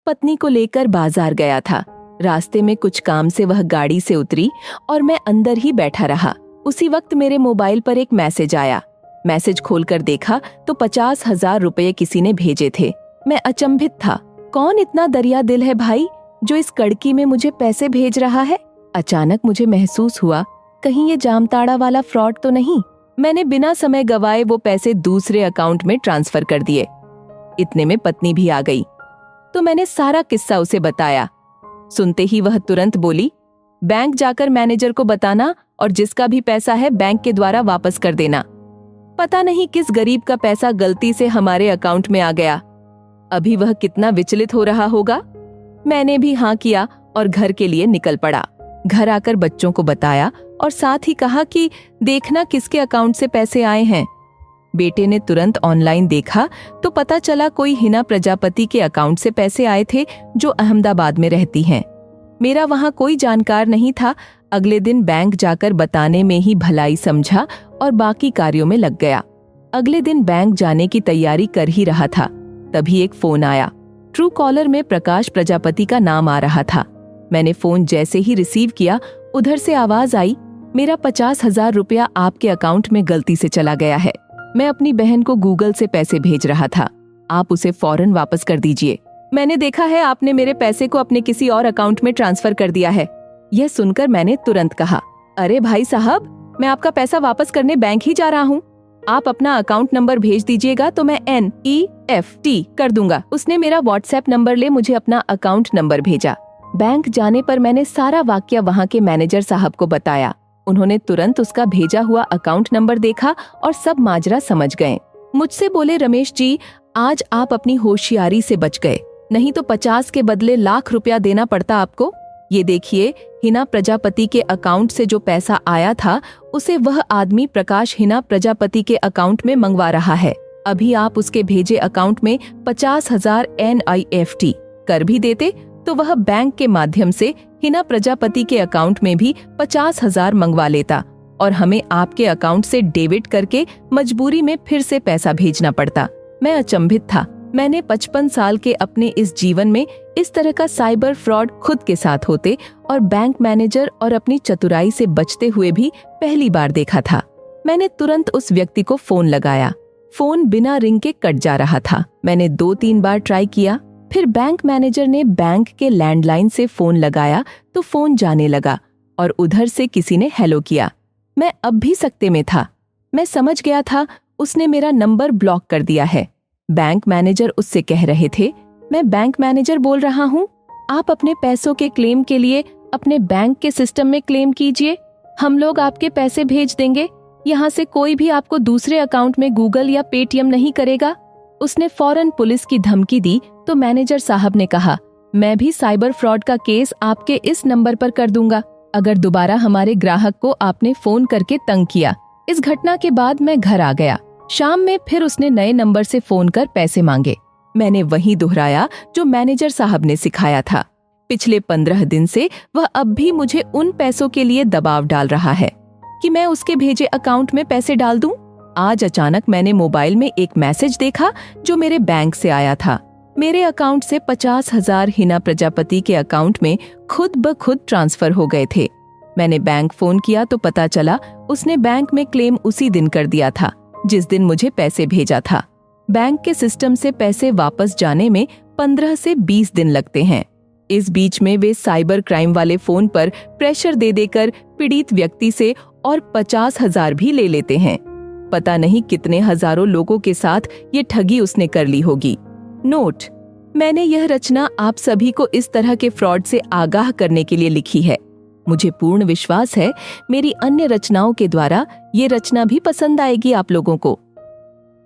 पत्नी को लेकर बाजार गया था। रास्ते में कुछ काम से वह गाड़ी से उतरी और मैं अंदर ही बैठा रहा। उसी वक्त मेरे मोबाइल पर एक मैसेज आया। मैसेज खोलकर देखा तो 50,000 रुपये किसी ने भेजे थे। मैं अचंभित था। कौन इतना दरिया दिल है भाई जो इस कड़की में मुझे पैसे भेज रहा है। अचानक मुझे महसूस हुआ कहीं ये जामताड़ा वाला फ्रॉड तो नहीं। मैंने बिना समय गवाए वो पैसे दूसरे अकाउंट में ट्रांसफर कर दिए। इतने में पत्नी भी आ गई तो मैंने सारा किस्सा उसे बताया। सुनते ही वह तुरंत बोली, बैंक जाकर मैनेजर को बताना और जिसका भी पैसा है बैंक के द्वारा वापस कर देना। पता नहीं किस गरीब का पैसा गलती से हमारे अकाउंट में आ गया। अभी वह कितना विचलित हो रहा होगा। मैंने भी हाँ किया और घर के लिए निकल पड़ा। घर आकर बच्चों को बताया और साथ ही कहा कि देखना किसके अकाउंट से पैसे आए हैं। बेटे ने तुरंत ऑनलाइन देखा तो पता चला कोई हिना प्रजापति के अकाउंट से पैसे आए थे जो अहमदाबाद में रहती हैं। मेरा वहां कोई जानकार नहीं था। अगले दिन बैंक जाकर बताने में ही भलाई समझा और बाकी कार्यों में लग गया। अगले दिन बैंक जाने की तैयारी कर ही रहा था, तभी एक फोन आया। ट्रू कॉलर में प्रकाश प्रजापति का नाम आ रहा था। मैंने फोन जैसे ही रिसीव किया, उधर से आवाज आई, मेरा 50,000 रुपया आपके अकाउंट में गलती से चला गया है। मैं अपनी बहन को गूगल से पैसे भेज रहा था, आप उसे फौरन वापस कर दीजिए। मैंने देखा है आपने मेरे पैसे को अपने किसी और अकाउंट में ट्रांसफर कर दिया है। यह सुनकर मैंने तुरंत कहा, अरे भाई साहब, मैं आपका पैसा वापस करने बैंक ही जा रहा हूँ। आप अपना अकाउंट नंबर भेज दीजिएगा तो मैं NEFT कर दूंगा। उसने मेरा व्हाट्सएप नंबर ले मुझे अपना अकाउंट नंबर भेजा। बैंक जाने पर मैंने सारा वाकया वहाँ के मैनेजर साहब को बताया। उन्होंने तुरंत उसका भेजा हुआ अकाउंट नंबर देखा और सब माजरा समझ गए। मुझसे बोले, रमेश जी, आज आप अपनी होशियारी से बच गए, नहीं तो 50 के बदले लाख रुपया देना पड़ता आपको। ये देखिए, हिना प्रजापति के अकाउंट से जो पैसा आया था उसे वह आदमी प्रकाश हिना प्रजापति के अकाउंट में मंगवा रहा है। अभी आप उसके भेजे अकाउंट में 50,000 NIFT कर भी देते तो वह बैंक के माध्यम से हिना प्रजापति के अकाउंट में भी 50,000 मंगवा लेता और हमें आपके अकाउंट से डेबिट करके मजबूरी में फिर से पैसा भेजना पड़ता। मैं अचंभित था। मैंने 55 साल के अपने इस जीवन में इस तरह का साइबर फ्रॉड खुद के साथ होते और बैंक मैनेजर और अपनी चतुराई से बचते हुए भी पहली बार देखा था। मैंने तुरंत उस व्यक्ति को फोन लगाया। फोन बिना रिंग के कट जा रहा था। मैंने 2-3 बार ट्राई किया, फिर बैंक मैनेजर ने बैंक के लैंडलाइन से फोन लगाया तो फोन जाने लगा और उधर से किसी ने हेलो किया। मैं अब भी सकते में था। मैं समझ गया था उसने मेरा नंबर ब्लॉक कर दिया है। बैंक मैनेजर उससे कह रहे थे, मैं बैंक मैनेजर बोल रहा हूँ, आप अपने पैसों के क्लेम के लिए अपने बैंक के सिस्टम में क्लेम कीजिए, हम लोग आपके पैसे भेज देंगे। यहाँ से कोई भी आपको दूसरे अकाउंट में गूगल या पेटीएम नहीं करेगा। उसने फौरन पुलिस की धमकी दी तो मैनेजर साहब ने कहा, मैं भी साइबर फ्रॉड का केस आपके इस नंबर पर कर दूंगा अगर दोबारा हमारे ग्राहक को आपने फोन करके तंग किया। इस घटना के बाद मैं घर आ गया। शाम में फिर उसने नए नंबर से फोन कर पैसे मांगे। मैंने वही दोहराया जो मैनेजर साहब ने सिखाया था। पिछले 15 दिन से वह अब भी मुझे उन पैसों के लिए दबाव डाल रहा है कि मैं उसके भेजे अकाउंट में पैसे डाल दूं। आज अचानक मैंने मोबाइल में एक मैसेज देखा जो मेरे बैंक से आया था। मेरे अकाउंट से 50,000 हिना प्रजापति के अकाउंट में खुद ब खुद ट्रांसफर हो गए थे। मैंने बैंक फोन किया तो पता चला उसने बैंक में क्लेम उसी दिन कर दिया था जिस दिन मुझे पैसे भेजा था। बैंक के सिस्टम से पैसे वापस जाने में 15 से 20 दिन लगते हैं। इस बीच में वे साइबर क्राइम वाले फोन पर प्रेशर दे देकर पीड़ित व्यक्ति से और 50,000 भी ले लेते हैं। पता नहीं कितने हजारों लोगों के साथ ये ठगी उसने कर ली होगी। नोट: मैंने यह रचना आप सभी को इस तरह के फ्रॉड से आगाह करने के लिए लिखी है। मुझे पूर्ण विश्वास है मेरी अन्य रचनाओं के द्वारा ये रचना भी पसंद आएगी आप लोगों को।